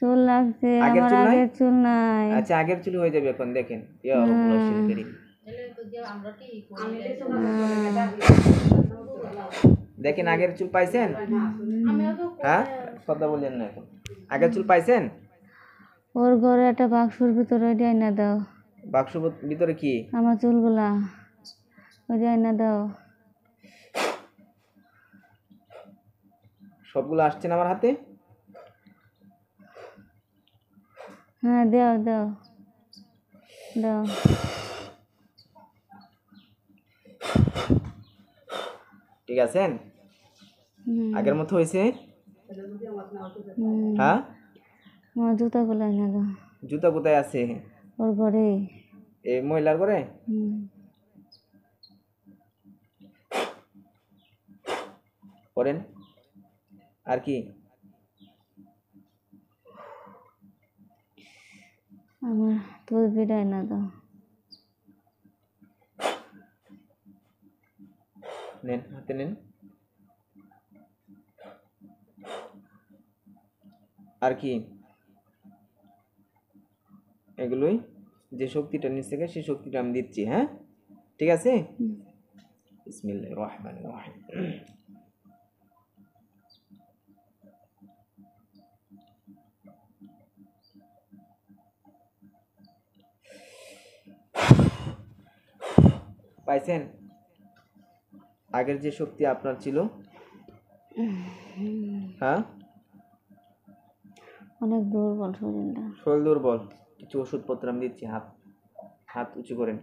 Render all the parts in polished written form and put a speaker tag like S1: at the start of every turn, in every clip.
S1: চুল লাগছে,
S2: আগের
S1: আমার
S2: চুল নাই?
S1: আগের চুল নাই।
S2: আচ্ছা আগের চুল হয়ে যাবে এখন, দেখেন ইয়া রাব্বুল আলামিন কারীম। দেখেন আগের চুল পাইছেন? হ্যাঁ, কথা বলেন না এখন। আগের চুল পাইছেন?
S1: ওর ঘরে একটা বাক্সর ভিতরে ওইটা এনে দাও।
S2: বাক্স ভিতরে কি?
S1: আমার চুলগুলা ওইটা এনে দাও।
S2: সবগুলো আসছে না আমার হাতে?
S1: হ্যাঁ দাও দাও দাও।
S2: ঠিক আছেন? আগের মতো হয়েছে? হ্যাঁ,
S1: আমার জুতাগুলো এনে দাও।
S2: জুতা কোথায় আছে?
S1: ওর ঘরে।
S2: এই মহিলার ঘরে? করেন আর কি?
S1: আমার তসবিটা এনে দাও।
S2: নেন, হাতে নেন। আর কি? এগুলোই, যে শক্তিটা নিচ থেকে সেই শক্তিটা আমি দিচ্ছি। হ্যাঁ, ঠিক আছে? বিসমিল্লাহির রহমানির রহিম। পাইছেন? আগের যে শক্তি আপনার ছিল, হ্যাঁ,
S1: অনেক দুর্বল শরীরটা।
S2: শরীর দুর্বল। কিছু ওষুধপত্র আমি দিচ্ছি, হাত হাত উঁচু করেন।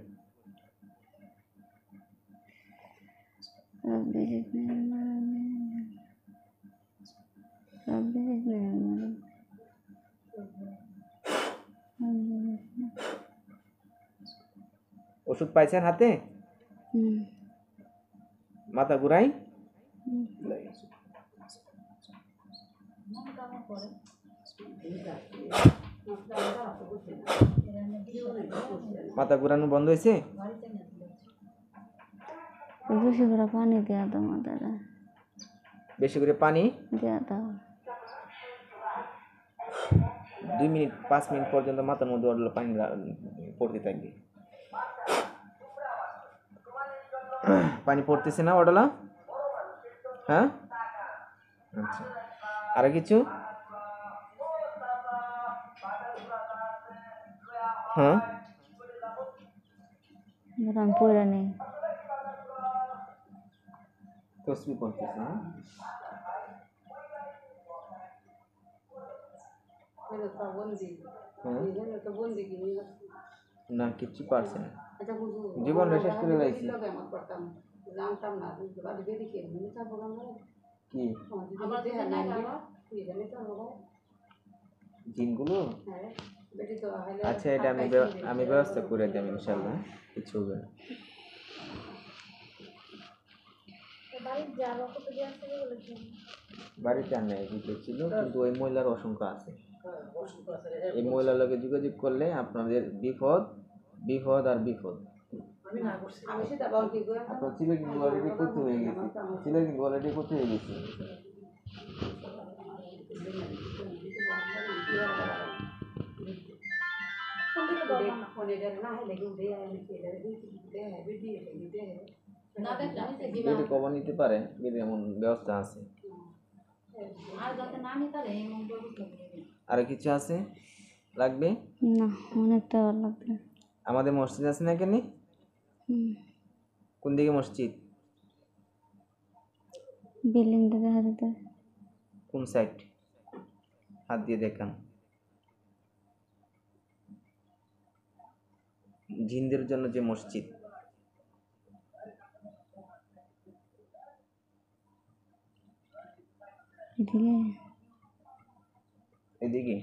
S2: ওষুধ পাইছেন হাতে? মাথা ঘুরাই? মাথা ঘুরানো বন্ধ হয়েছে?
S1: বেশি করে পানি দেওয়া দাও মাথাটা।
S2: বেশি করে পানি
S1: দেওয়া দাও।
S2: 2 মিনিট 5 মিনিট পর্যন্ত মাথার মধ্যে অডলা পানি পড়তে থাকবে। পানি পড়তেছে না অডলা? হ্যাঁ, আচ্ছা। আর কিছু? হ্যাঁ,
S1: আমি পড়ে নেই।
S2: তসবিহ পড়তেছে না? না, কিচ্ছু পারছে না। জীবনটা শেষ করে লাইছি। কি জিনগুলো? আচ্ছা, এটা আমি ব্যবস্থা করে দেব ইনশাআল্লাহ, কিছু হবে না। বাড়িতে আর নাই, বুঝতে ছিল, কিন্তু ওই মহিলার অসংখ্য আছে। এই মহিলার লগে যোগাযোগ করলে আপনাদের বিপদ বিপদ আর বিপদ। আপনার ছিল কিন্তু অলরেডি করতে হয়ে গেছে, ছিল কিন্তু অলরেডি করতে হয়ে গেছে। যদি কবর নিতে পারেন, যদি এমন ব্যবস্থা আছে। আর কিছু আছে লাগবে?
S1: না, অনেকটা লাগবে।
S2: আমাদের মসজিদ আছে না এখানে? কোন দিকে মসজিদ?
S1: বিল্ডিংটা দেখা যেতে।
S2: কোন সাইড? হাত দিয়ে দেখান। জিনদের জন্য যে মসজিদ, এদিকে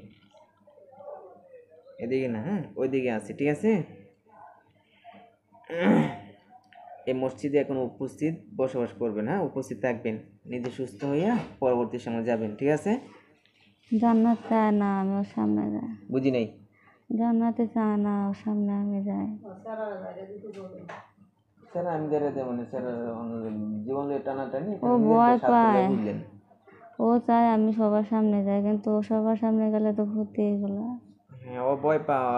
S2: এদিকে না, হ্যাঁ ওইদিকে আছে, ঠিক আছে। এই মসজিদে এখন উপস্থিত বসবাস করবেন, হ্যাঁ উপস্থিত থাকবেন, নিজে সুস্থ হইয়া পরবর্তী সময় যাবেন, ঠিক আছে।
S1: জান্নাত চায় না আমি ওর সামনে যাই।
S2: বুঝি নাই?
S1: জান্নাতে চায় না ওর সামনে আমি যাই।
S2: স্যার আমি যারা মানে স্যার জীবনের টানাটানি
S1: ও ভয় পায়।
S2: বুঝলেন,
S1: ও চায় আমি সবার সামনে যাই, কিন্তু ও সবার সামনে গেলে তো ক্ষতি এগুলো।
S2: হ্যাঁ, ও ভয় পাওয়া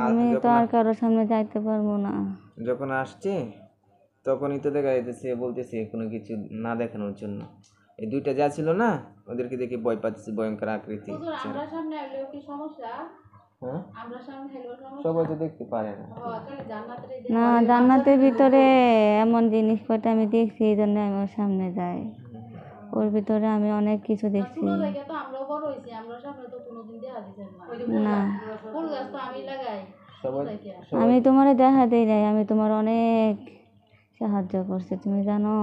S1: আমি তো আর কারোর সামনে যাইতে পারবো না।
S2: যখন আসছে তখনই তো দেখা যাইতেছে বলতেছে কোনো কিছু না দেখানোর জন্য। এই দুইটা যা ছিল না, ওদেরকে দেখে ভয় পাচ্ছে, ভয়ঙ্কর আকৃতি। হ্যাঁ, সবাই তো দেখতে পারে না।
S1: না, জান্নাতের ভিতরে এমন জিনিস কয়টা আমি দেখছি, এই জন্য আমি ওর সামনে যাই। ওর ভিতরে আমি অনেক কিছু দেখছি। না, আমি তোমার দেখা দেই নাই, আমি তোমার অনেক সাহায্য করছি, তুমি জানো?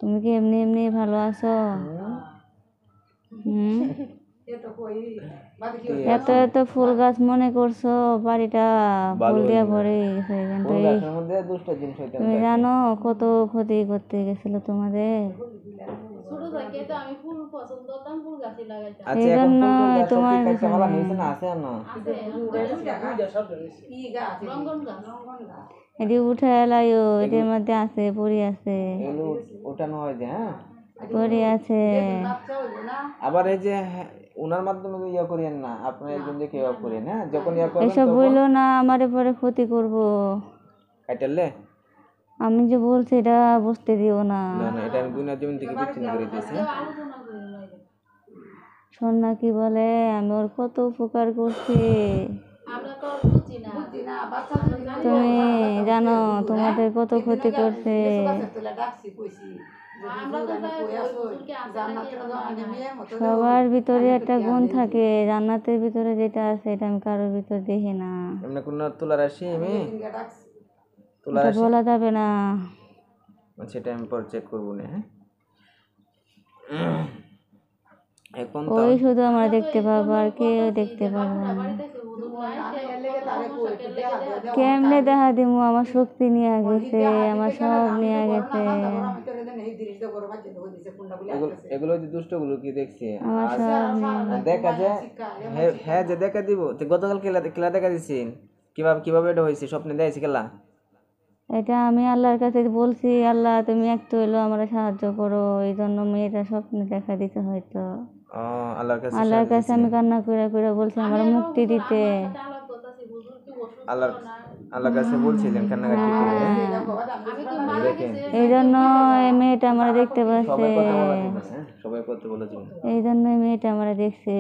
S1: তুমি কি এমনি এমনি ভালো আছো? এত এত ফুল গাছ মনে করছো বাড়িটা ফুল দিয়ে ভরে গেছে, কিন্তু তুমি জানো কত ক্ষতি করতে গেছিল তোমাদের। এই জন্য তোমার এটি উঠে এলাইও, এটির মধ্যে আছে পরি আছে,
S2: ওঠানো হয় যে। হ্যাঁ,
S1: পরি আছে।
S2: আবার এই যে ওনার মাধ্যমে ইয়া করিয়েন না, আপনার একজন যে কেউ করেন। হ্যাঁ, যখন ইয়া করবেন
S1: এসব বললো না, আমারে পরে ক্ষতি করবো।
S2: কাটালে
S1: আমি যে বলছি এটা বুঝতে দিও না।
S2: না না, এটা আমি দুনিয়া জমিন থেকে বিচ্ছিন্ন করে দিয়েছি।
S1: শোন না কি বলে, আমি ওর কত উপকার করছি, তুমি জানো? তোমাদের কত ক্ষতি করছে। সবার ভিতরে একটা গুণ থাকে, জান্নাতের ভিতরে যেটা আছে এটা আমি কারোর ভিতর দেখি না।
S2: এমনি কোন তুলা রাশি আমি
S1: এটা বলা যাবে না,
S2: সেটা আমি পরে চেক করবো না। হ্যাঁ, এখন
S1: ওই শুধু আমরা দেখতে পাবো, আর কেউ দেখতে পারবো না। কেমনে দেখা দিমু? আমার শক্তি নিয়ে গেছে, আমার সব নিয়ে গেছে।
S2: এগুলো যে দুষ্টগুলো কি দেখছি
S1: আমার সব
S2: দেখা যায়। হ্যাঁ, যে দেখা দিব। গতকাল খেলা দেখা দিচ্ছেন, কিভাবে এটা হয়েছে, স্বপ্নে দেখছি খেলা।
S1: এটা আমি আল্লাহর কাছে বলছি, আল্লাহ তুমি একটু হইলো আমার সাহায্য করো, এই জন্য মেয়েটা স্বপ্নে দেখা দিতে হয়তো। আল্লাহর কাছে আমি কান্না করে করে বলছি আমার মুক্তি দিতে।
S2: আল্লাহর কাছে বলছিলেন কান্নাকাটি করে।
S1: এই জন্য এই মেয়েটা আমার দেখতে পাচ্ছে,
S2: সবাই কত বলেছেন,
S1: এই জন্য মেয়েটা আমার দেখছে।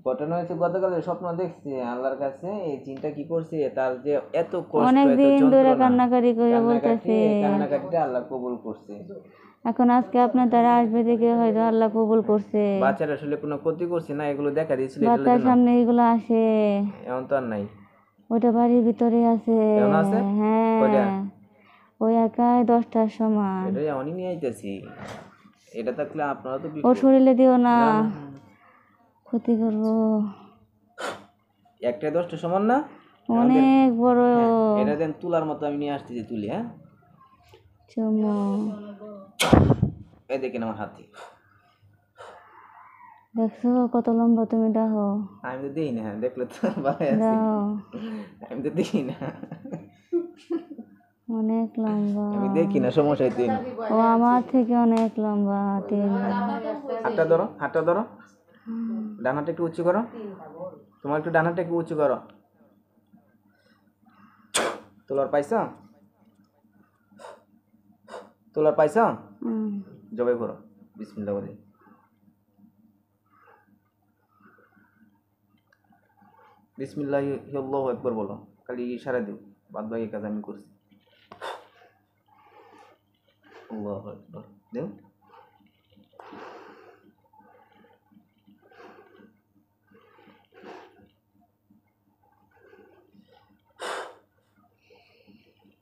S2: ঘটনা হয়েছে গতকালের স্বপ্ন দেখছি আল্লাহর কাছে। এই জিনটা কি করছে, তার যে এত কষ্ট,
S1: অনেক দিন ধরে কান্নাকাটি করে বলতেছে,
S2: কান্নাকাটিটা আল্লাহ কবুল করছে।
S1: এখন আজকে আপনার দ্বারা আসবে দেখে হয়তো আল্লাহ কবুল করছে।
S2: বাচ্চারা আসলে কোনো ক্ষতি করছে না, এগুলো দেখা দিয়েছিল,
S1: বাচ্চার সামনে এগুলো আসে।
S2: এখন তো আর নাই,
S1: ওটা বাড়ির ভিতরে আছে। হ্যাঁ, ওই একাই 10টার সময়।
S2: এটাই আমি নিয়ে আইতেছি, এটা থাকলে আপনারা তো
S1: ওর শরীরে দিও না, ক্ষতি করবো।
S2: একটা 10টার সমান না,
S1: অনেক বড়।
S2: এটা দেন তুলার মতো আমি নিয়ে আসতেছি, তুলি। হ্যাঁ,
S1: চুমো
S2: এই দেখেন আমার হাতে,
S1: দেখছো কত লম্বা? তুমি দেখো।
S2: আমি তো দেখি না, দেখলে তো ভালো আছে, আমি তো দেখি না,
S1: অনেক লম্বা।
S2: আমি দেখি না, সমস্যা হইতে
S1: ও আমার থেকে অনেক লম্বা।
S2: হাতটা ধরো, ডানাটা একটু উঁচু করো, তোমার একটু ডানাটা একটু উঁচু করো। তোলার পাইছ, জবাই করো, বিসমিল্লাহ বলে। বিসমিল্লাহি আল্লাহু আকবার বলো, খালি ইশারা দিও, বাদ বাকি কাজ আমি করছি। আল্লাহু আকবার দেও।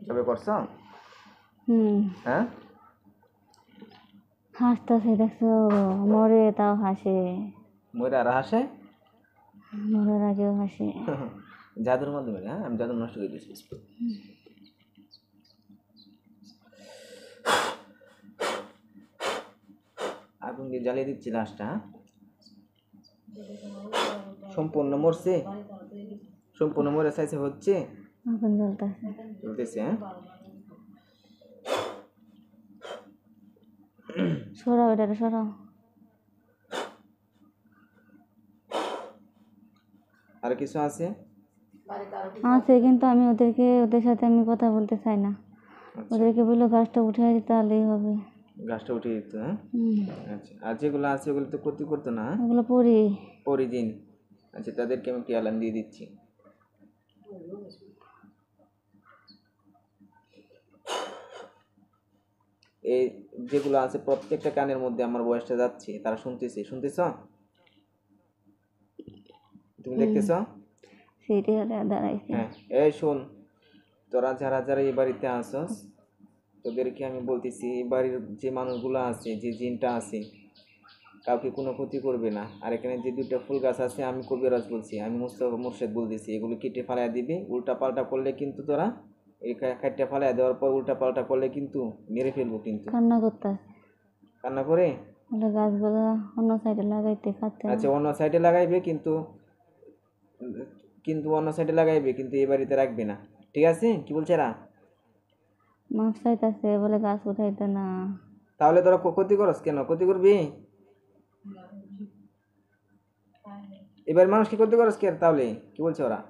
S2: জবে করছ? হ্যাঁ,
S1: হাসতেছে, দেখছো? মরে তাও হাসে,
S2: মরে আর হাসে,
S1: মরার আগেও হাসে।
S2: জাদুর মাধ্যমে। হ্যাঁ, আমি জাদু নষ্ট করে দিয়েছি। আগুন দিয়ে জ্বালিয়ে দিচ্ছি লাশটা। সম্পূর্ণ মরছে, সম্পূর্ণ মরে চাইছে হচ্ছে,
S1: আগুন জ্বলতেছে।
S2: হ্যাঁ,
S1: সরাও, এটা সরাও।
S2: আর কিছু আছে?
S1: আছে, কিন্তু আমি ওদের সাথে আমি কথা বলতে চাই না। ওদেরকে বললো গাছটা উঠে দিতে, তাহলেই হবে।
S2: গাছটা উঠিয়ে দিত, হ্যাঁ? আচ্ছা, আর যেগুলো আছে ওগুলো তো ক্ষতি করতো না, হ্যাঁ?
S1: ওগুলো পড়ি।
S2: পরিজিন। আচ্ছা, তাদেরকে আমি একটি অ্যালার্ম দিয়ে দিচ্ছি। এই যেগুলো আছে প্রত্যেকটা কানের মধ্যে আমার বয়সটা যাচ্ছে, তারা শুনতেছে। শুনতেছ? তুমি দেখতেছ?
S1: সেটাই দাঁড়াইছে।
S2: হ্যাঁ, এই শোন, তোরা যারা যারা এই বাড়িতে আসস, তোদেরকে আমি বলতেছি, এই বাড়ির যে মানুষগুলো আছে, যে জিনটা আছে, কাউকে কোনো ক্ষতি করবে না। আর এখানে যে দুইটা ফুল গাছ আছে, আমি কবিরাজ বলছি, আমি মুস্তাফা মুর্শেদ বলতেছি, এগুলো কেটে ফালাই দিবি। উল্টা পাল্টা করলে কিন্তু তোরা এই কাটটা ফালাই দেওয়ার পর উল্টা পাল্টা করলে কিন্তু মেরে ফেলবো। কিন্তু
S1: কান্না করতে
S2: কান্না করে
S1: গাছগুলো অন্য সাইডে লাগাইতে খাতে।
S2: আচ্ছা, অন্য সাইডে লাগাইবে, কিন্তু কিন্তু অন্য সাইডে লাগাইবে, কিন্তু এই বাড়িতে রাখবে না, ঠিক আছে? কি বলছে এরা?
S1: মাছ চাইতেছে, বলে গাছ উঠাইতে না।
S2: তাহলে তোরা ক্ষতি করস কেন? ক্ষতি করবি? এবার মানুষ কি ক্ষতি করস কেন? তাহলে কি বলছে ওরা?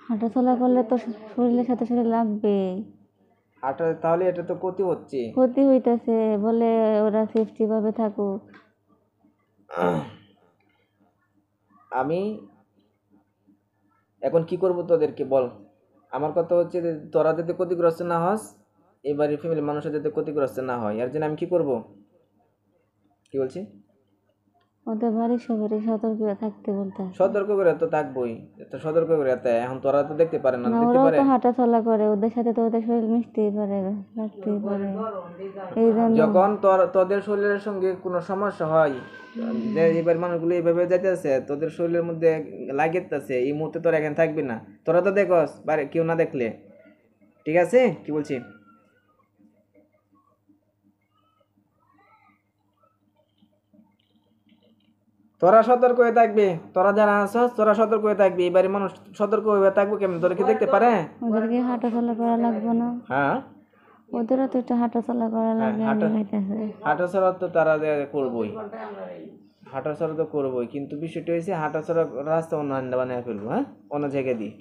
S1: হাঁটাচলা করলে তো শরীরের সাথে শরীর লাগবে।
S2: হাঁটা, তাহলে এটা তো ক্ষতি হচ্ছে।
S1: ক্ষতি হইতেছে, বলে ওরা সেফটি ভাবে থাকুক।
S2: আমি এখন কি করব তোদেরকে বল? আমার কথা হচ্ছে যে তোরা যাতে ক্ষতিগ্রস্ত না হস, এবারে ফ্যামিলি মানুষের যাতে ক্ষতিগ্রস্ত না হয়, এর জন্য আমি কি করব? কি বলছি?
S1: ওদের বাড়ির সবারই সতর্ক থাকতে বলতে।
S2: সতর্ক করে তো থাকবোই, তো সতর্ক করে তো এখন তোরা তো দেখতে পারে না, দেখতে
S1: ওরাও
S2: পারে।
S1: তো হাঁটাচলা করে, ওদের সাথে তো ওদের শরীর মিশতেই পারে, লাগতেই পারে। এই জন্য
S2: যখন তোদের শরীরের সঙ্গে কোনো সমস্যা হয়, যে এবার মানুষগুলো এইভাবে যাইতেছে, তোদের শরীরের মধ্যে লাগেতেছে, এই মুহূর্তে তোরা এখানে থাকবি না। তোরা তো দেখস বাড়ি কেউ না দেখলে, ঠিক আছে? কি বলছি? তোরা সতর্ক হয়ে থাকবে, তোরা যারা আছস তোরা সতর্ক হয়ে থাকবি। এবারে মানুষ সতর্ক হয়ে থাকবো কেমন? তোরা কি দেখতে পারে?
S1: ওদেরকে হাঁটাচলা করা লাগবে না?
S2: হ্যাঁ,
S1: ওদেরও তো একটু হাঁটাচলা করা লাগবে।
S2: হাঁটাচলা তো তারা করবোই, হাঁটাচলা তো করবোই, কিন্তু বিষয়টা হয়েছে হাঁটাচলা রাস্তা অন্য বানিয়ে ফেলবো, হ্যাঁ, অন্য জায়গায় দিই।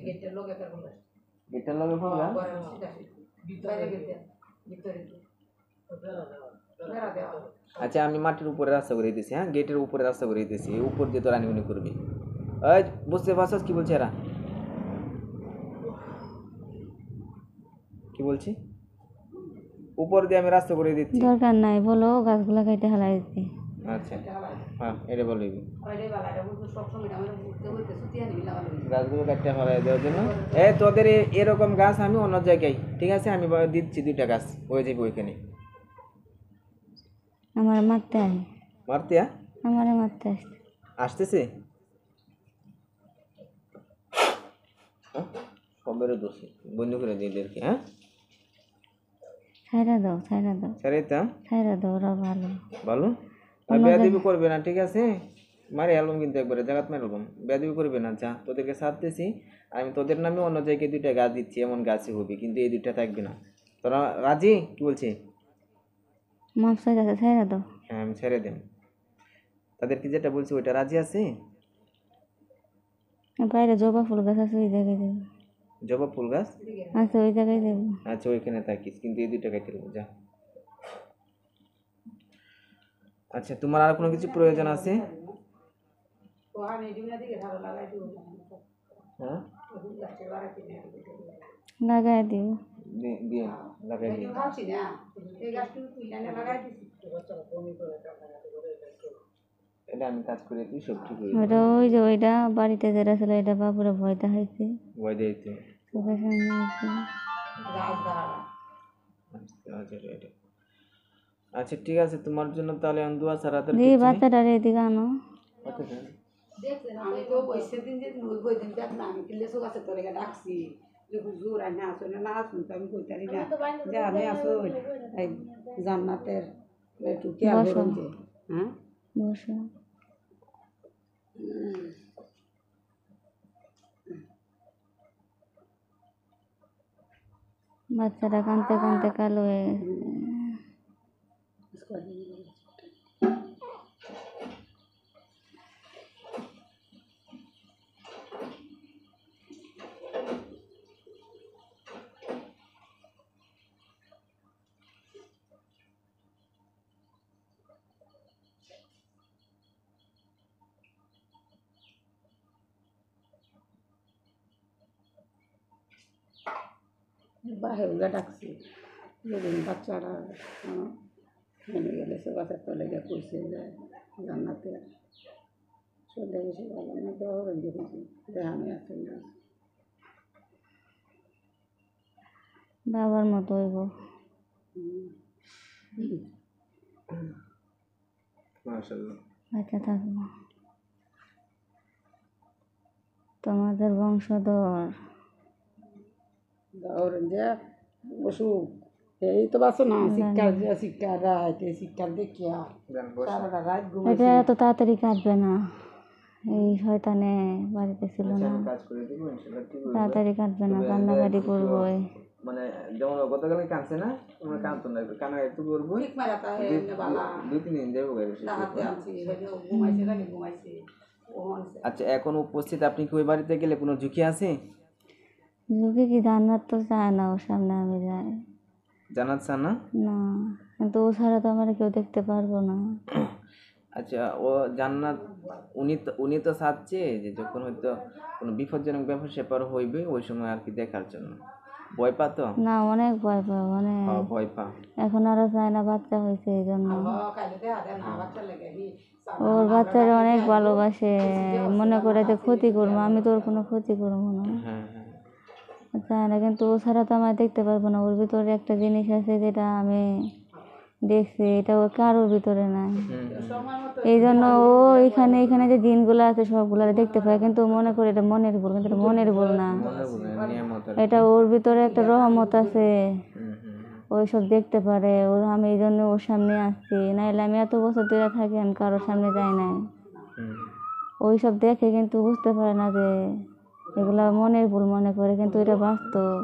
S2: গেটের লগে ফেলবা? আচ্ছা, আমি মাটির উপরে রাস্তা করে দিতেছি, হ্যাঁ, গেটের উপরে রাস্তা করে দিতেছি, উপর দিয়ে তো রানিগুনি করবি। এই বুঝতে পারছস কি বলছে এরা? কি বলছি? উপর দিয়ে আমি রাস্তা করে দিচ্ছি।
S1: দরকার নাই, বলো গাছগুলা কেটে হালাই দিতে।
S2: আচ্ছা, হ্যাঁ, এটা বলবি। গাছগুলো কাটতে হালাই দেওয়ার জন্য তোদের এরকম গাছ আমি অন্য জায়গায়, ঠিক আছে, আমি দিচ্ছি দুইটা গাছ, হয়ে যাবে ওইখানে।
S1: আমার মারতে আয়।
S2: মারতে?
S1: আমারে মারতে
S2: আসতেছে? সবেরও দোষী, বন্ধু করে দিই এদেরকে, হ্যাঁ?
S1: ছাইরা দাও, ছাইরা দাও, ওরা ভালো
S2: ভালো। আর বেয়াদবি করবে না, ঠিক আছে? মারি অ্যালবাম কিন্তু একবারে জাগাত মারি অ্যালবাম, বেয়াদবি করবে না। যা, তোদেরকে ছাড়তেছি, আমি তোদের নামে অন্য জায়গায় দুইটা গাছ দিচ্ছি, এমন গাছই হবে, কিন্তু এই দুইটা থাকবে না। তোরা রাজি? কি বলছে?
S1: মাপ চাইতেছে, ছাইরা দাও।
S2: হ্যাঁ, আমি ছেড়ে দেব। তাদেরকে যেটা বলছি ওইটা রাজি আছে?
S1: বাইরে জবা ফুল গাছ আছে, ওই জায়গায় দেবো।
S2: জবা ফুল গাছ
S1: আচ্ছা, ওই জায়গায় দেবো।
S2: আচ্ছা, ওইখানে থাকিস, কিন্তু এই দুইটা কেটে দেবো, যা। আচ্ছা, তোমার আর কোনো কিছু প্রয়োজন আছে? হ্যাঁ,
S1: লাগাই দিও।
S2: দিয়ে লাগাই দিই। এটা আমি কাজ করে দিই, সব ঠিক হয়ে যাবে।
S1: ওই যে ওইটা বাড়িতে যেটা ছিল, এটা বাপুরা ভয় দেখাইছে,
S2: ভয় দিতে।
S1: চোখের সামনে আছে।
S2: আচ্ছা, ঠিক আছে, তোমার জন্য তাহলে আমি দোয়া ছাড়া তো
S1: দিদি বাচ্চাটা এদিকে আনো।
S3: আমি তো সেদিন যে ওই দিন আমি লেসু গাছে তোরে ডাকছি যে হুজুর আই না আসলে না আসুন, তো আমি কইতারি না যে আমি আসো এই জান্নাতের একটু খেয়াল করুন যে। হ্যাঁ,
S1: বসো। বাচ্চাটা কানতে কানতে কালো হয়ে গেছে।
S3: বাহিরে ডাকছি যেদিন বাচ্চারা মেনে গেলে সে গাছের তলে গিয়ে কইছে যে জান্নাতে চলে গেছে ভালো না দেওয়া দেখেছি দেখানো আছে না
S1: বাবার মতো হইব।
S2: মাশাআল্লাহ।
S1: বাচ্চা থাকবো তোমাদের বংশধর।
S3: ধরেন যে অসুখ এই তো বাসো না শিক্ষার যে শিক্ষার রাত এই শিক্ষার দেখিয়া সারাটা রাত
S1: এটা
S3: ঘুমাইছে
S1: এত তাড়াতাড়ি কাটবে না, এই শয়তানে বাড়িতে ছিল
S2: আচ্ছা,
S1: না,
S2: আমি কাজ করে দেবো ইনশাআল্লাহ, ঠিক হবে।
S1: তাড়াতাড়ি কাটবে না,
S2: তবে
S1: কান্নাকাটি
S2: একটু
S1: করবো।
S2: মানে যেমন গতকালে কাঁদছে না, তোমরা কাঁদতো না, একটু কান্না একটু করবো,
S3: ঠিক মারা তা এমনি বালা
S2: 2-3 দিন যাবো গাড়ি
S3: তাহাতে আনছি হেলেও ঘুমাইছে নাকি ঘুমাইছে ওহন
S2: আচ্ছা, এখন উপস্থিত আপনি কি ওই বাড়িতে গেলে কোনো ঝুঁকি আছে?
S1: ঝুঁকি কি জান্নাত তো চায় না ওর সামনে আমি যাই
S2: জানাত চান না?
S1: না, কিন্তু ও ছাড়া তো আমার কেউ দেখতে পারবো না।
S2: আচ্ছা, ও জান্নাত উনি তো চাচ্ছে যে যখন হয়তো কোনো বিপজ্জনক ব্যাপার স্যাপার হইবে ওই সময় আর কি দেখার জন্য। ভয় পা তো?
S1: না, অনেক ভয় পায়, অনেক।
S2: ভয় পা।
S1: এখন আরো চায় না, বাচ্চা হয়েছে এই জন্য।
S3: কালে দেয়া দেয় না বাচ্চা লেগে
S1: ওর বাচ্চারা অনেক ভালোবাসে, মনে করে যে ক্ষতি করবো, আমি তো ওর কোনো ক্ষতি করবো না,
S2: হ্যাঁ হ্যাঁ।
S1: চায় না। কিন্তু ও ছাড়া তো আমার দেখতে পারবো না। ওর ভিতরে একটা জিনিস আছে যেটা আমি দেখছি, এটা ওর কারোর ভিতরে নাই। এই জন্য ও এখানে এখানে যে জিনগুলো আছে সবগুলো দেখতে পায়, কিন্তু ও মনে করে এটা মনের ভুল, কিন্তু এটা মনের ভুল না,
S2: মনে বলে নিয়ামত আর কি।
S1: এটা ওর ভিতরে একটা রহমত আছে,
S2: হুম হুম
S1: ওই সব দেখতে পারে। ওর আমি এই জন্য ওর সামনে আসছি, নাহলে আমি এত বছর ধরে থাকি আমি কারোর সামনে যাই নাই।
S2: হুম।
S1: ওই সব দেখে কিন্তু বুঝতে পারে না যে এগুলা মনের ভুল মনে করে, কিন্তু এটা বাস্তব।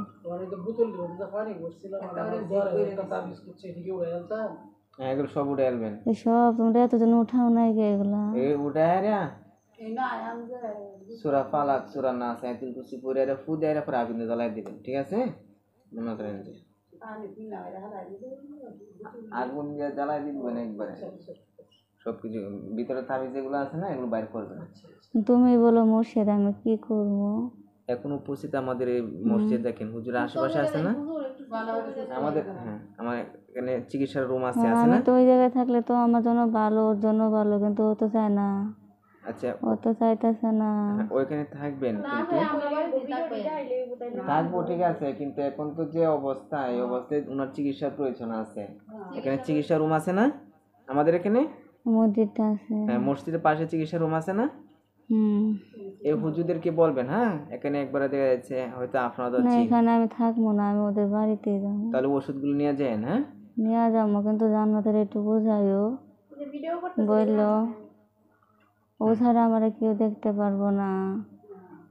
S2: হ্যাঁ, এগুলো সব উঠে আনবেন।
S1: এসব তোমরা এতদিন উঠাও নাই গে এগুলা।
S2: এই উঠে আয়া সূরা ফালাক, সূরা নাস, আয়াতুল কুরসি পড়ে আর ফু দেয়া পরে আগুনে জ্বালাই দিবেন, ঠিক আছে? মনে করেন যে আগুন দিয়ে জ্বালাই দিবেন একবারে, সবকিছু ভিতরে তাবিজ যেগুলো আছে না এগুলো বাইর করবেন।
S1: তুমি বলো মুর্শিদ, আমি কি করবো?
S2: এখন উপস্থিত আমাদের এই মসজিদ দেখেন, হুজুরের আশেপাশে আছে না আমাদের? হ্যাঁ, আমার এখানে চিকিৎসার রুম আছে আছে
S1: আমি
S2: না?
S1: তো ওই জায়গায় থাকলে তো আমার জন্য ভালো, ওর জন্য ভালো, কিন্তু ও তো চায় না,
S2: আচ্ছা,
S1: ও তো চাইতেছে না।
S2: ওইখানে থাকবেন, কিন্তু থাকবো ঠিক আছে, কিন্তু এখন তো যে অবস্থা, এই অবস্থায় ওনার চিকিৎসার প্রয়োজন আছে। এখানে চিকিৎসা রুম আছে না আমাদের এখানে?
S1: মসজিদটা আছে।
S2: হ্যাঁ, মসজিদের পাশে চিকিৎসা রুম আছে না? এই হুজুরদেরকে বলবেন, হ্যাঁ, এখানে একবারে দেখা যাচ্ছে হয়তো আপনারা তো
S1: না, এখানে আমি থাকবো না, আমি ওদের বাড়িতে যাবো।
S2: তাহলে ওষুধগুলো নিয়ে যান। হ্যাঁ,
S1: নিয়ে যাবো, কিন্তু জান্নাতের একটু বোঝাইও, বললো ও ছাড়া আমরা কেউ দেখতে পারবো না,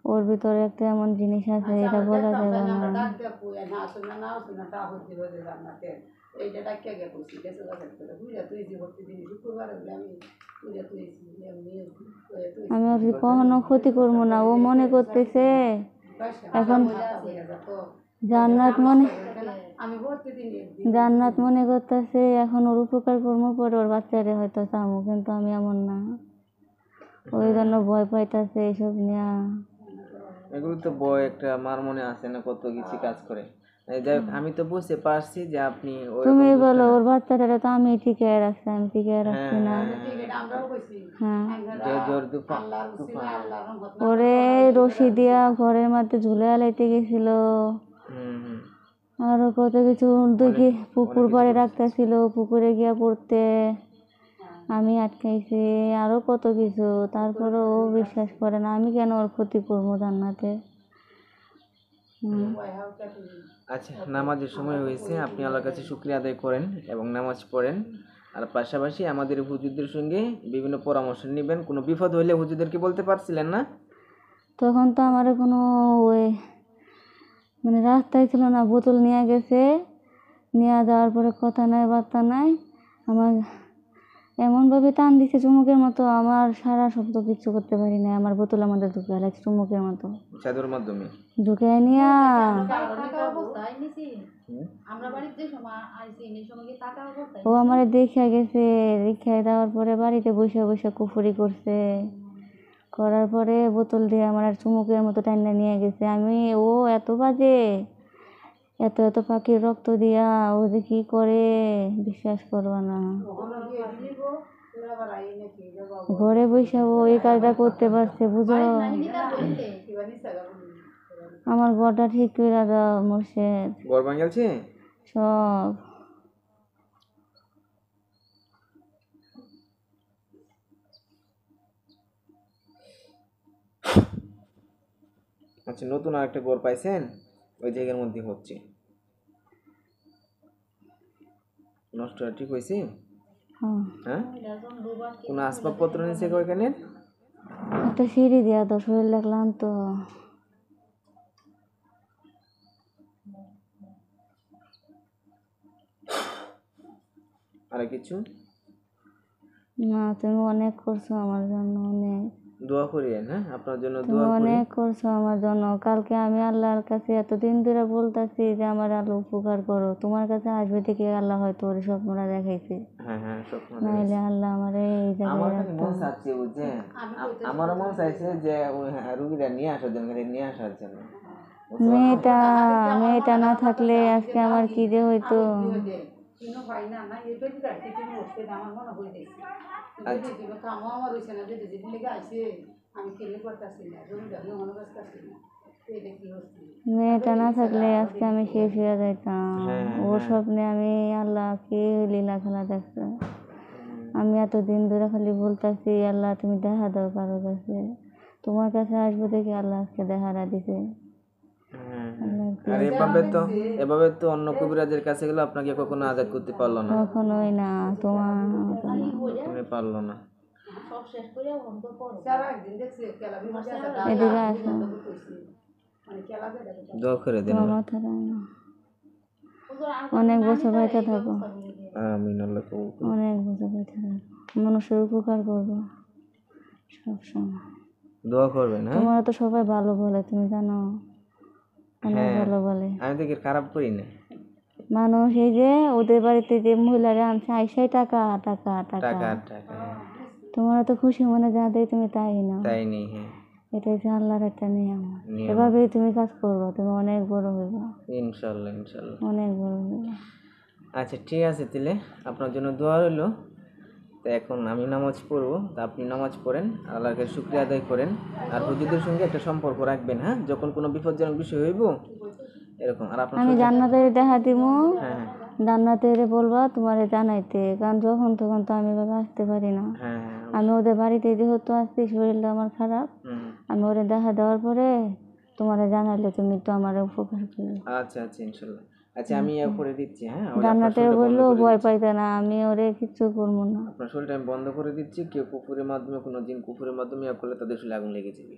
S1: ওর ভিতরে একটা এমন জিনিস আছে এটা বলা যাবে না।
S3: এইটা ডাকিয়া গিয়ে করছি গেছে গাছের তলে বুঝা তুই যে ভর্তি দিন শুক্রবার হলে আমি পূজা তুইছি
S1: আমি আর কি কখনো ক্ষতি করবো না, ও মনে করতেছে এখন জান্নাত মনে করতেছে এখন ওর উপকার করবো, পরে ওর বাচ্চারে হয়তো চামো, কিন্তু আমি এমন না, ওই জন্য ভয় পাইতেছে এইসব নিয়ে।
S2: এগুলো তো বয় একটা আমার মনে আছে না কত কিছু কাজ করে। যাই হোক, আমি তো বুঝতে পারছি যে আপনি
S1: তুমি বলো ওর বাচ্চাটা তো আমি টিকায় রাখছি, আমি টিকায় রাখছি না? হ্যাঁ, ওরে রশি দিয়া ঘরের মধ্যে ঝুলে আলাইতে গেছিল, আরো কত কিছু দেখি পুকুর পাড়ে রাখতেছিল, পুকুরে গিয়া পড়তে আমি আটকাইছি, আরো কত কিছু, তারপরে ও বিশ্বাস করে না। আমি কেন ওর ক্ষতি করবো জান্নাতে?
S2: আচ্ছা, নামাজের সময় হয়েছে, আপনি আল্লাহর কাছে শুকরিয়া আদায় করেন এবং নামাজ পড়েন, আর পাশাপাশি আমাদের হুজুরদের সঙ্গে বিভিন্ন পরামর্শ নেবেন। কোনো বিপদ হইলে হুজুরদেরকে বলতে পারছিলেন না?
S1: তখন তো আমার কোনো ওই মানে রাস্তায় ছিল না, বোতল নিয়ে গেছে, নিয়ে যাওয়ার পরে কথা নাই বার্তা নাই, আমার এমনভাবে টান দিছে চুমুকের মতো, আমার সারা শব্দ কিচ্ছু করতে পারি না, আমার বোতলের মধ্যে ঢুকে লাগছে চুমুকের মতো,
S2: জাদুর মাধ্যমে
S1: ঢুকে নিয়া ও আমার দেখা গেছে, দেখা দেওয়ার পরে বাড়িতে বসে বসে কুফুরি করছে, করার পরে বোতল দিয়ে আমার চুমুকের মতো টাইনা নিয়ে গেছে। ও এত বাজে, এত এত পাখির রক্ত দিয়া ও যে কি করে বিশ্বাস করবা না। ঘরে বসে ও এই কাজটা করতে পারছে, বুঝো। আমার ঘরটা ঠিক করে দাও মোর্শেদ।
S2: ঘর ভাঙালছে
S1: সব
S2: আচ্ছা, নতুন আরেকটা ঘর পাইছেন, ওই জায়গার মধ্যে হচ্ছে নষ্ট ঠিক হয়েছে।
S1: হ্যাঁ,
S2: হ্যাঁ, কোনো আসবাবপত্র নিয়েছে ওইখানে?
S1: একটা সিঁড়ি দিয়া তো শরীর লাগলাম তো।
S2: আর কিছু
S1: না, তুমি অনেক করছো আমার জন্য, অনেক।
S2: দোয়া করিয়েন, হ্যাঁ, আপনার জন্য
S1: তুমি
S2: দোয়া করি।
S1: অনেক করছো আমার জন্য। কালকে আমি আল্লাহর কাছে এতদিন ধরে বলতেছি যে আমার আল্লাহ উপকার করো, তোমার কাছে আসবে থেকে আল্লাহ হয়তো ওর স্বপ্নটা দেখাইছে।
S2: হ্যাঁ হ্যাঁ, স্বপ্ন
S1: নাইলে আল্লাহ আমার এই
S2: আমার
S1: জায়গায়
S2: কাছে মন চাচ্ছে, বুঝছেন, আমারও মন চাইছে যে রুগীরা নিয়ে আসার জন্য, নিয়ে আসার জন্য।
S1: মেয়েটা মেয়েটা না থাকলে আজকে আমার কি যে হইতো। মেয়েটা না থাকলে আজকে আমি শেষ হয়ে যাইতাম। ওর স্বপ্নে আমি আল্লাহ কি লীলা খেলা দেখছে। আমি এতদিন ধরে খালি বলতেছি আল্লাহ তুমি দেখা দাও কারো কাছে, তোমার কাছে আসবো দেখি আল্লাহ আজকে দেখারা দিছে।
S2: আর এভাবে তো অন্য কবিরাজের কাছে গেলে আপনাকে কখনো আজাদ করতে পারলো না,
S1: কখনোই না। তোমার
S2: পারলো না।
S1: এদিকে আসো,
S2: দোয়া করে দেন।
S1: তোমার মাথাটা অনেক বছর বেঁচে থাকো।
S2: আমিন, আল্লাহ কবুল করুন।
S1: অনেক বছর বেঁচে থাকো, মানুষের উপকার করবো সবসময়।
S2: দোয়া করবেন, হ্যাঁ।
S1: তোমার তো সবাই ভালো বলে, তুমি জানো, অনেক ভালো বলে।
S2: আমি তো খারাপ করি না।
S1: মানুষ এই যে ওদের বাড়িতে যে মহিলারা আনছে আইসাই টাকা টাকা টাকা
S2: টাকা টাকা,
S1: তোমার তো খুশি মনে যা দেয় তুমি তাই না,
S2: তাই নেই। হ্যাঁ,
S1: এটাই যে আল্লাহর একটা নিয়ম। এভাবেই তুমি কাজ করবো, তুমি অনেক বড় হইবা,
S2: ইনশাল্লাহ ইনশাল্লাহ,
S1: অনেক বড় হইবা।
S2: আচ্ছা ঠিক আছে, তাহলে আপনার জন্য দোয়া রইলো। তো এখন আমি নামাজ পড়বো, তা আপনি নামাজ পড়েন, আল্লাহকে শুকরিয়া আদায় করেন, আর হুজুরদের সঙ্গে একটা সম্পর্ক রাখবেন, হ্যাঁ, যখন কোনো বিপজ্জনক বিষয় হইব এরকম। আর আপনার
S1: আমি জান্নাতের দেখা দিব,
S2: হ্যাঁ
S1: জান্নাতের বলবা তোমারে জানাইতে, কারণ যখন তখন তো আমি এভাবে আসতে পারি না।
S2: হ্যাঁ,
S1: আমি ওদের বাড়িতে যেহেতু আসছি, শরীরটা আমার খারাপ, আমি ওরে দেখা দেওয়ার পরে তোমারে জানাইলে তুমি তো আমার উপকার করবে।
S2: আচ্ছা আচ্ছা, ইনশাল্লাহ। আচ্ছা, আমি করে দিচ্ছি, হ্যাঁ।
S1: জান্নাতে বললেও ভয় পাইতে না, আমি ওরে কিচ্ছু করবো না।
S2: আপনার শরীরটা আমি বন্ধ করে দিচ্ছি। কেউ কুকুরের মাধ্যমে, কোনো জিন কুকুরের মাধ্যমে করলে তাদের শরীরে আগুন লেগে যাবে।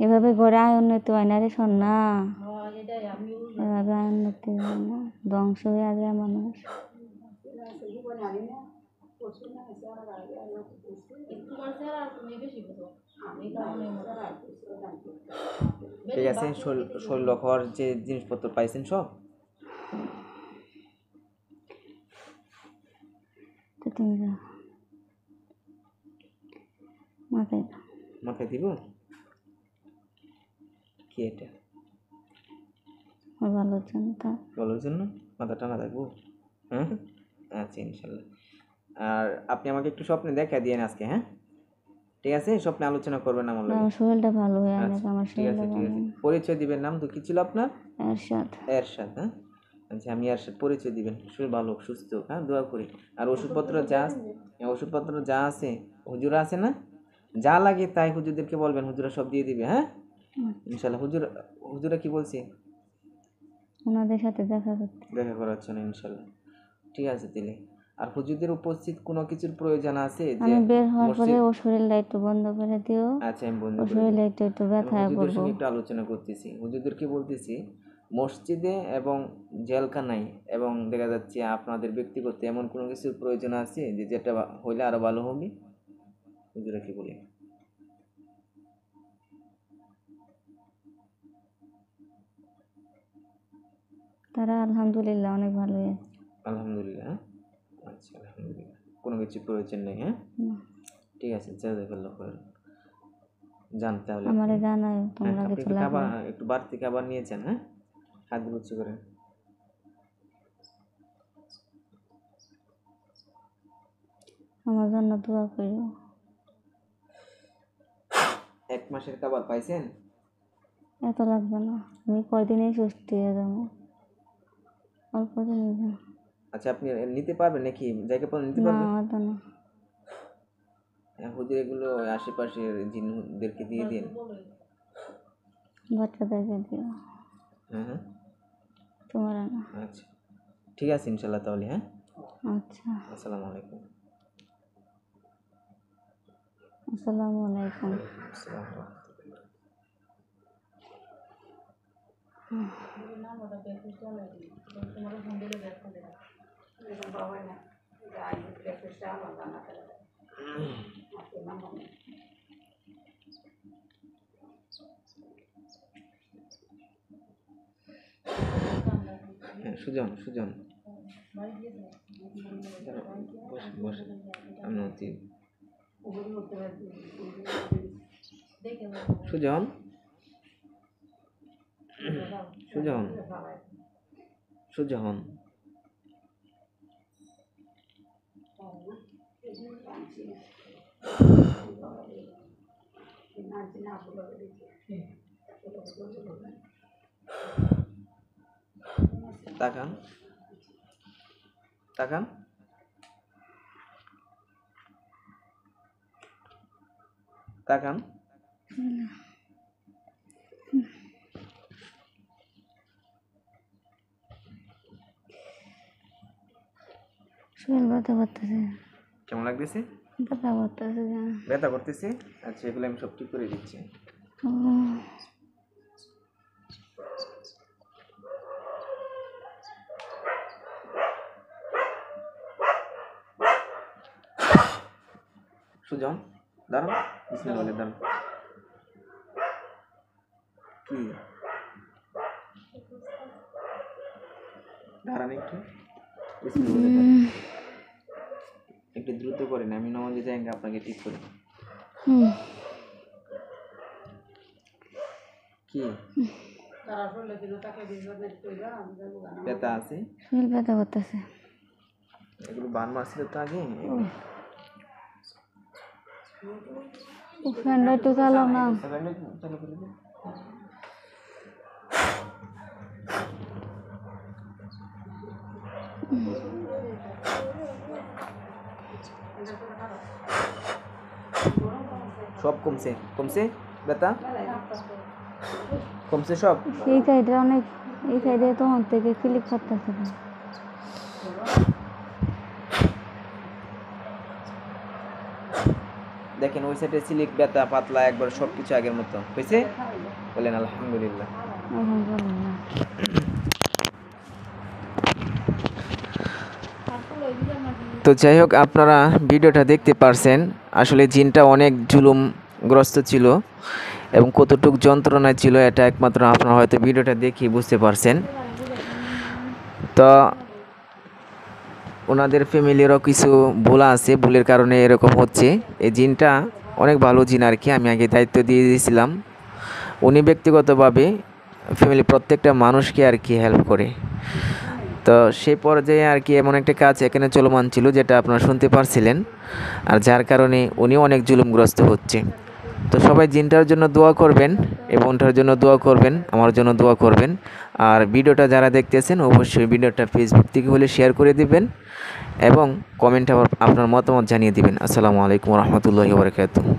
S1: এভাবে ঘরে আয় উন্নতি হয় না রে সন্না, এভাবে আয় উন্নতি হয় না, ধ্বংস হয়ে যায় মানুষ।
S2: ঠিক আছে, শৈল হওয়ার যে জিনিসপত্র পাইছেন সব?
S1: তুমি যাও,
S2: মাথায় দিব কি এটা?
S1: ভালোর জন্য, তা
S2: ভালোর জন্য মাথা টানা থাকবো, হ্যাঁ। আচ্ছা, ইনশাল্লাহ। আর আপনি আমাকে একটু স্বপ্নে দেখা দিয়েন আজকে, হ্যাঁ। ঠিক আছে, স্বপ্নে আলোচনা করবেন আমার লগে।
S1: আমার শরীরটা ভালো হয়ে
S2: আচ্ছা,
S1: আমার
S2: ঠিক আছে ঠিক আছে। পরিচয় দিবেন, নাম তো কি ছিল আপনার?
S1: এরশাদ।
S2: এরশাদ, হ্যাঁ। আচ্ছা, আমি এরশাদ, পরিচয় দিবেন। শরীর ভালো হোক, সুস্থ হোক, হ্যাঁ, দোয়া করি। আর ওষুধপত্র যা আছে হুজুরা আছে না, যা লাগে তাই হুজুরদেরকে বলবেন, হুজুরা সব দিয়ে দিবে, হ্যাঁ। ইনশাল্লাহ। হুজুরা কি বলছে?
S1: ওনাদের সাথে
S2: দেখা করার জন্য ইনশাল্লাহ। ঠিক আছে তাহলে। আর হুজুরদের উপস্থিত কোনো কিছুর প্রয়োজন আছে যে
S1: আমি বের হওয়ার পরে ও শরীরটা একটু বন্ধ করে দিও।
S2: আচ্ছা, আমি বন্ধ
S1: ও
S2: করে
S1: শরীরে একটু ব্যথায়
S2: হুজুরদের
S1: পড়বো।
S2: সঙ্গে একটু আলোচনা করতেছি। হুজুরদেরকে বলতেছি মসজিদে এবং জেলখানায় এবং দেখা যাচ্ছে আপনাদের ব্যক্তিগত এমন কোনো কিছুর প্রয়োজন আছে যে যেটা হইলে আরো ভালো হবে? হুজুরা কি বলে?
S1: তারা আলহামদুলিল্লাহ অনেক ভালোই আছে।
S2: আলহামদুলিল্লাহ। আচ্ছা, আলহামদুলিল্লাহ, কোনো কিছু প্রয়োজন নেই। হ্যাঁ, ঠিক আছে, জাযাকাল্লাহ খাইর। জানতে হলে
S1: আমারে জানাই তোমরা
S2: আপনি
S1: কিছু লাগবে।
S2: একটু বাড়তি খাবার নিয়েছেন? হ্যাঁ, হাত উঁচু করেন।
S1: আমার জন্য দোয়া করিও।
S2: 1 মাসের খাবার পাইছেন?
S1: এত লাগবে না, আমি কয়দিনেই সুস্থ হয়ে যাবো, অল্প দিনই যা।
S2: আচ্ছা, আপনি নিতে পারবেন নাকি? জায়গা পাবেন নিতে
S1: না
S2: পারবেন?
S1: অত না।
S2: হুজুর এগুলো আশেপাশের জিনদেরকে দিয়ে দিন।
S1: বাচ্চাদেরকে দিও,
S2: হ্যাঁ হ্যাঁ,
S1: তোমার না।
S2: আচ্ছা, ঠিক আছে ইনশাল্লাহ তাহলে। হ্যাঁ,
S1: আচ্ছা,
S2: আসসালামু আলাইকুম।
S1: আসসালামু আলাইকুম।
S2: আসসালামু আলাইকুম। হ্যাঁ, সুজন বসেন বসেন। আমি সুজন সুজন সুজন তাকান তাকান। তাকান।
S1: শরীর ব্যথা করতেছে।
S2: কেমন লাগতেছে?
S1: ব্যথা করতেছে।
S2: ব্যথা করতেছে? আচ্ছা, এগুলো আমি সব ঠিক করে দিচ্ছি। সুজন দাঁড়ান, বিসমিল্লাহ বলে দাঁড়ান। কি দাঁড়ান একটু, বিসমিল্লাহ বলে দাঁড়ান। একটু দ্রুত করেন, আমি নামাজে যাই, আপনাকে ঠিক করি। কি ব্যথা আছে?
S1: শরীর ব্যথা করতেছে।
S2: এগুলো বান মারছিল তো আগে।
S1: ফ্যানটা একটু চালাও না।
S2: চালু করে দিন। সব কমছে? কমছে ব্যথা? কমছে সব?
S1: এই সাইডে অনেক, এই সাইডে তখন থেকে ক্লিক করতেছে।
S2: দেখেন ওই সাইডে সিলিক, ব্যথা, পাতলা, একবার সব কিছু আগের মতো হয়েছে। বলেন আলহামদুলিল্লাহ।
S1: আলহামদুলিল্লাহ।
S2: তো যাই হোক, আপনারা ভিডিওটা দেখতে পারছেন। আসলে জিনটা অনেক জুলুমগ্রস্ত ছিল এবং কতটুক যন্ত্রণায় ছিল এটা একমাত্র আপনারা হয়তো ভিডিওটা দেখে বুঝতে পারছেন। তো ওনাদের ফ্যামিলিরও কিছু ভুল আছে, ভুলের কারণে এরকম হচ্ছে। এই জিনটা অনেক ভালো জিন আর কি, আমি আগে দায়িত্ব দিয়ে দিয়েছিলাম। উনি ব্যক্তিগতভাবে ফ্যামিলি প্রত্যেকটা মানুষকে আর কি হেল্প করে। তো সেই পর্যায়ে আর কি এমন একটা কাজ এখানে চলমান ছিল যেটা আপনারা শুনতে পারছিলেন, আর যার কারণে উনি অনেক জুলুমগ্রস্ত হচ্ছে। তো সবাই জিনটার জন্য দোয়া করবেন, এবং ওটার জন্য দোয়া করবেন, আমার জন্য দোয়া করবেন। আর ভিডিওটা যারা দেখতেছেন অবশ্যই ভিডিওটা ফেসবুক থেকে হলে শেয়ার করে দিবেন এবং কমেন্টে আপনার মতামত জানিয়ে দিবেন। আসসালামু আলাইকুম ওয়া রাহমাতুল্লাহি ওয়া বারাকাতুহু।